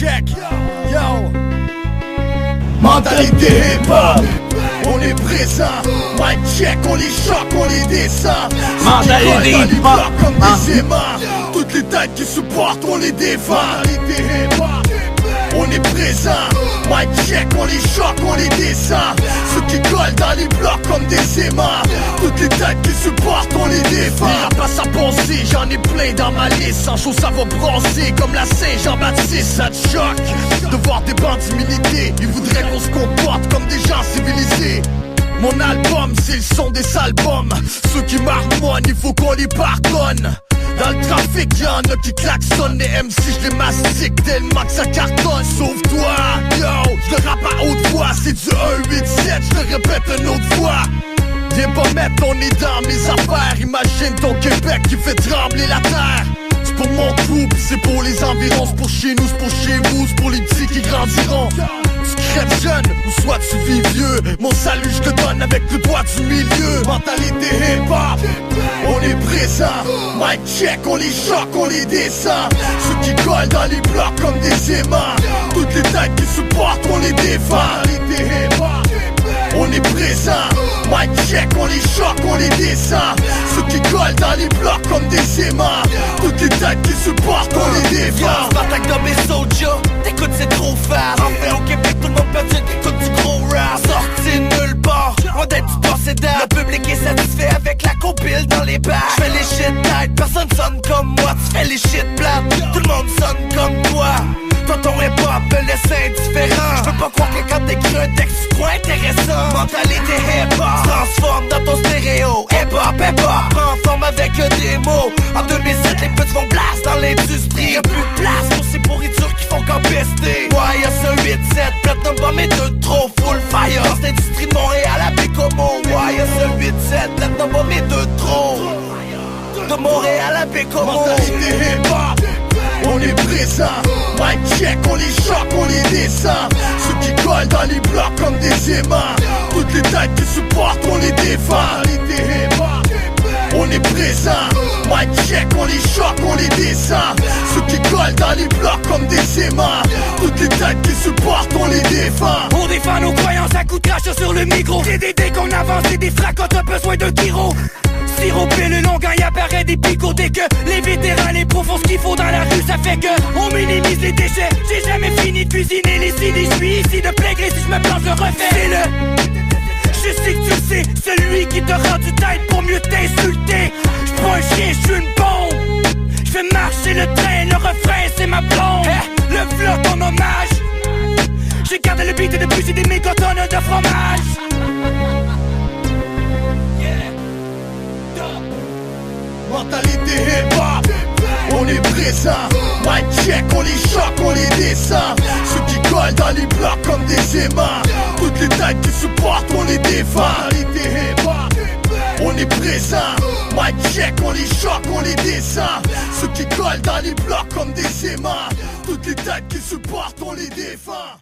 check, yo. Mentalité hip-hop, on est présent. Mic check, on les choque, on les descend. Mentalité hip-hop, comme des aimants. Toutes les têtes qui supportent, on les défend. Mentalité hip-hop, on est présent. Mic check, on les choque, on les descend. Ceux qui collent dans les blocs comme des aimants. Toutes les têtes qui supportent, on les défend. Pas sa pensée, j'en ai plein dans ma liste. En chaud ça va brasser comme la Saint-Jean-Baptiste. Ça te choque de voir des bandits militer. Ils voudraient qu'on se comporte comme des gens civilisés. Mon album, c'est le son des albums. Ceux qui marmonnent, il faut qu'on les pardonne. Dans le trafic, y'en a qui klaxonnent. Les MC, je les mastique tellement que ça cartonne. Sauve-toi, yo, je le rappe à haute voix. C'est du 1-8-7, je le répète une autre fois. Viens pas mettre ton nez dans mes affaires. Imagine ton Québec qui fait trembler la terre. C'est pour mon crew, pis c'est pour les environs. C'est pour chez nous, c'est pour chez vous, c'est pour les petits qui grandiront. Tu crèves jeune, ou soit tu vis vieux. Mon salut je te donne avec le doigt du milieu. Mentalité hip-hop, on est présent. Mic check, on les choque, on les descend. Ceux qui collent dans les blocs comme des aimants. Toutes les têtes qui supportent, on les défend. Mentalité hip-hop, on est présent. Mic check, on les choque, on les descend. Ceux qui collent dans les blocs comme des aimants. Toutes les têtes qui supportent, on les défend. Spartak dans mes Soulja, t'écoutes c'est trop fast. Enfin au Québec tout le monde peut dire t'écoutes du gros rap. Sorti de nulle part, loin d'être du possédant. Le public est satisfait avec la compile dans les bars. J'fais les shit tight, personne sonne comme moi. Tu fais les shit plates, tout le monde sonne comme toi. Toi ton hip-hop me laisse indifférent. J'peux pas croire que quand t'écris un texte tu crois intéressant. Mentalité hip-hop, transforme dans ton stéréo. Hip-hop, hip-hop, prends forme avec des mots. En 2007 les petits vont blast dans l'industrie. Y'a plus de place pour ces pourritures qui font qu'empester. Ouais y'a ce 8-7, platinum bomb et deux trop full fire. Dans cette industrie de Montréal à Bécomo. Ouais y'a ce 8-7, platinum bomb et deux trop. De Montréal à Bécomo. Mentalité hip-hop, on est présent. Mic check, on les choque, on les descend. Ceux qui collent dans les blocs comme des aimants. Toutes les têtes qui supportent, on les défend. Mentalité hip-hop, on est présent. Mic check, on les choque, on les descend. Ceux qui collent dans les blocs comme des aimants. Toutes les têtes qui supportent, on les défend. On défend nos croyances à coups de crash sur le micro. C'est des dés qu'on avance et des fracs quand t'as besoin d'un tiro. Siroper le long quand y apparaît des picots. Dès que les vétérans, les pros font ce qu'il faut dans la rue, ça fait que on minimise les déchets. J'ai jamais fini de cuisiner les CD. Je suis ici de plaigré, si je me plante je refais. C'est je sais que tu le sais, celui qui te rend du tête pour mieux t'insulter. J'suis pas un chien, j'suis une bombe. J'fais marcher le train, le refrain c'est ma blonde. Le vlog en hommage. J'ai gardé le beat et depuis j'ai des mégatonnes de fromage. Mentalité hip-hop, on est présent. Mic check, on les choque, on les descend. Ceux qui collent dans les blocs comme des aimants. Toutes les têtes qui supportent, on les défend. Mentalité hip-hop, on est présent. Mic check, on les choque, on les descend. Ceux qui collent dans les blocs comme des aimants. Toutes les têtes qui supportent, on les défend.